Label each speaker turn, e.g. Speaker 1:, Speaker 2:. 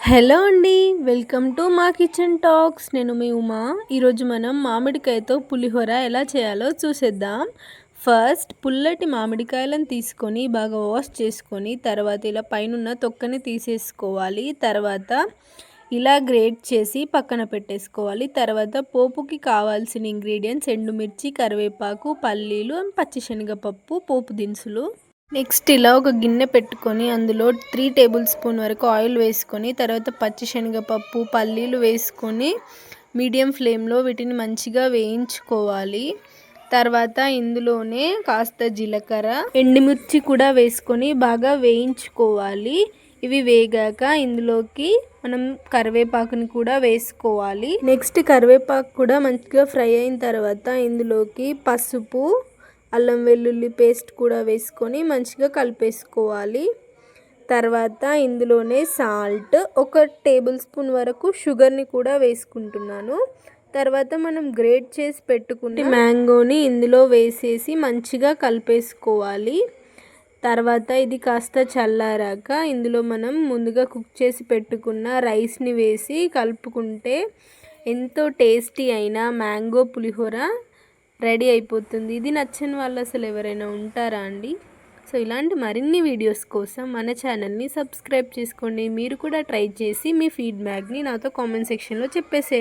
Speaker 1: Hello అండి, welcome to మా kitchen talks. నేను మీ ఉమా. ఈరోజు మనం మామిడికాయతో పులిహోర ఎలా చేయాలో చూసేద్దాం. ఫస్ట్ పుల్లటి మామిడికాయలను తీసుకొని బాగా వాష్ చేసుకొని తర్వాత ఇలా పైనున్న తొక్కని తీసేసుకోవాలి. తర్వాత ఇలా గ్రేట్ చేసి పక్కన పెట్టేసుకోవాలి. తర్వాత పోపుకి కావాల్సిన ఇంగ్రీడియంట్స్ ఎండుమిర్చి, కరివేపాకు, పల్లీలు, పచ్చిశనగపప్పు, పోపు దినుసులు. నెక్స్ట్ ఇలా ఒక గిన్నె పెట్టుకొని అందులో 3 టేబుల్ స్పూన్ వరకు ఆయిల్ వేసుకొని తర్వాత పచ్చిశనగపప్పు, పల్లీలు వేసుకొని మీడియం ఫ్లేమ్లో వీటిని మంచిగా వేయించుకోవాలి. తర్వాత ఇందులోనే కాస్త జీలకర్ర, ఎండుమిర్చి కూడా వేసుకొని బాగా వేయించుకోవాలి. ఇవి వేగాక ఇందులోకి మనం కరివేపాకుని కూడా వేసుకోవాలి. నెక్స్ట్ కరివేపాకు కూడా మంచిగా ఫ్రై అయిన తర్వాత ఇందులోకి పసుపు, అల్లం వెల్లుల్లి పేస్ట్ కూడా వేసుకొని మంచిగా కలిపేసుకోవాలి. తర్వాత ఇందులోనే సాల్ట్, 1 టేబుల్ స్పూన్ వరకు షుగర్ని కూడా వేసుకుంటున్నాను. తర్వాత మనం గ్రేట్ చేసి పెట్టుకున్న మ్యాంగోని ఇందులో వేసేసి మంచిగా కలిపేసుకోవాలి. తర్వాత ఇది కాస్త చల్లారాక ఇందులో మనం ముందుగా కుక్ చేసి పెట్టుకున్న రైస్ని వేసి కలుపుకుంటే ఎంతో టేస్టీ అయిన మ్యాంగో పులిహోర రెడీ అయిపోతుంది. ఇది నచ్చని వాళ్ళు అసలు ఎవరైనా ఉంటారా అండి? సో ఇలాంటి మరిన్ని వీడియోస్ కోసం మన ఛానల్ని సబ్స్క్రైబ్ చేసుకోండి. మీరు కూడా ట్రై చేసి మీ ఫీడ్బ్యాక్ని నాతో కామెంట్ సెక్షన్లో చెప్పేసేయండి.